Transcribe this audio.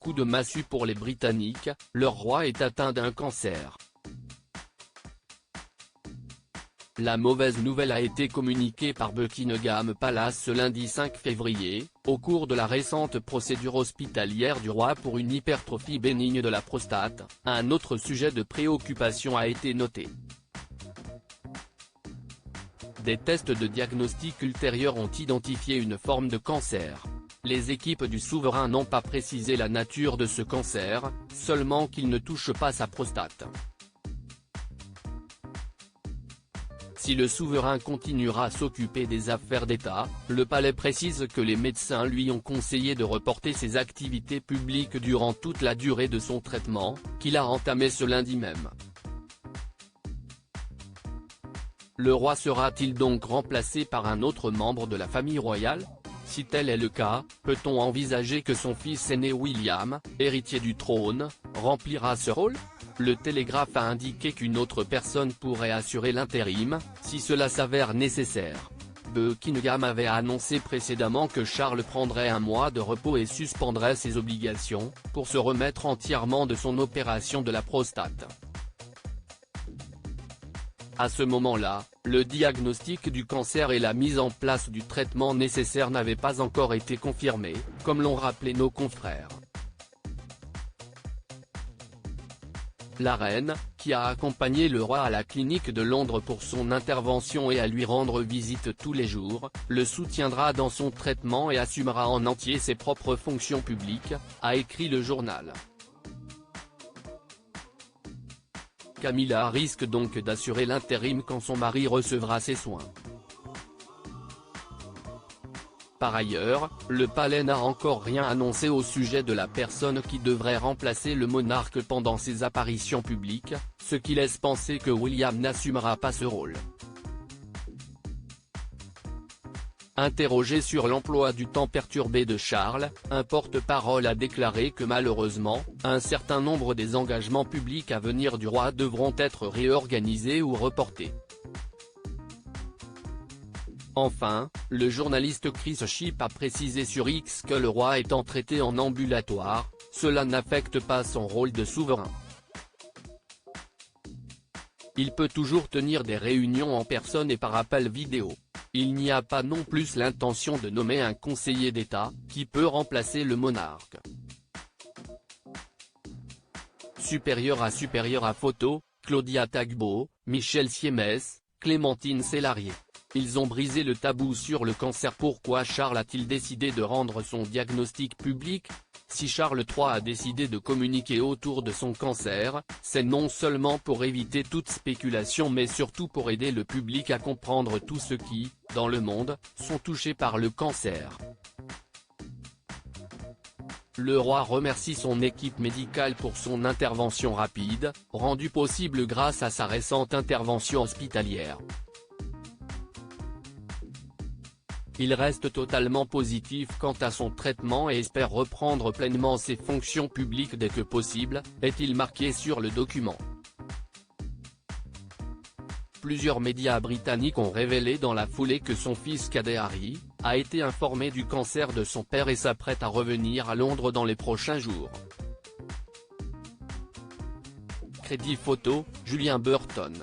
coup de massue pour les Britanniques, leur roi est atteint d'un cancer. La mauvaise nouvelle a été communiquée par Buckingham Palace ce lundi 5 février, au cours de la récente procédure hospitalière du roi pour une hypertrophie bénigne de la prostate. Un autre sujet de préoccupation a été noté. Des tests de diagnostic ultérieurs ont identifié une forme de cancer. Les équipes du souverain n'ont pas précisé la nature de ce cancer, seulement qu'il ne touche pas sa prostate. Si le souverain continuera à s'occuper des affaires d'État, le palais précise que les médecins lui ont conseillé de reporter ses activités publiques durant toute la durée de son traitement, qu'il a entamé ce lundi même. Le roi sera-t-il donc remplacé par un autre membre de la famille royale? Si tel est le cas, peut-on envisager que son fils aîné William, héritier du trône, remplira ce rôle? Le Télégraphe a indiqué qu'une autre personne pourrait assurer l'intérim, si cela s'avère nécessaire. Buckingham avait annoncé précédemment que Charles prendrait un mois de repos et suspendrait ses obligations, pour se remettre entièrement de son opération de la prostate. À ce moment-là, le diagnostic du cancer et la mise en place du traitement nécessaire n'avaient pas encore été confirmés, comme l'ont rappelé nos confrères. La reine, qui a accompagné le roi à la clinique de Londres pour son intervention et à lui rendre visite tous les jours, le soutiendra dans son traitement et assumera en entier ses propres fonctions publiques, a écrit le journal. Camilla risque donc d'assurer l'intérim quand son mari recevra ses soins. Par ailleurs, le palais n'a encore rien annoncé au sujet de la personne qui devrait remplacer le monarque pendant ses apparitions publiques, ce qui laisse penser que William n'assumera pas ce rôle. Interrogé sur l'emploi du temps perturbé de Charles, un porte-parole a déclaré que malheureusement, un certain nombre des engagements publics à venir du roi devront être réorganisés ou reportés. Enfin, le journaliste Chris Shipp a précisé sur X que le roi étant traité en ambulatoire, cela n'affecte pas son rôle de souverain. Il peut toujours tenir des réunions en personne et par appel vidéo. Il n'y a pas non plus l'intention de nommer un conseiller d'État, qui peut remplacer le monarque. Supérieur à photo, Claudia Tagbo, Michel Siemès, Clémentine Célarier. Ils ont brisé le tabou sur le cancer. Pourquoi Charles a-t-il décidé de rendre son diagnostic public? Si Charles III a décidé de communiquer autour de son cancer, c'est non seulement pour éviter toute spéculation mais surtout pour aider le public à comprendre tous ceux qui, dans le monde, sont touchés par le cancer. Le roi remercie son équipe médicale pour son intervention rapide, rendue possible grâce à sa récente intervention hospitalière. Il reste totalement positif quant à son traitement et espère reprendre pleinement ses fonctions publiques dès que possible, est-il marqué sur le document. Plusieurs médias britanniques ont révélé dans la foulée que son fils cadet Harry, a été informé du cancer de son père et s'apprête à revenir à Londres dans les prochains jours. Crédit photo, Julien Burton.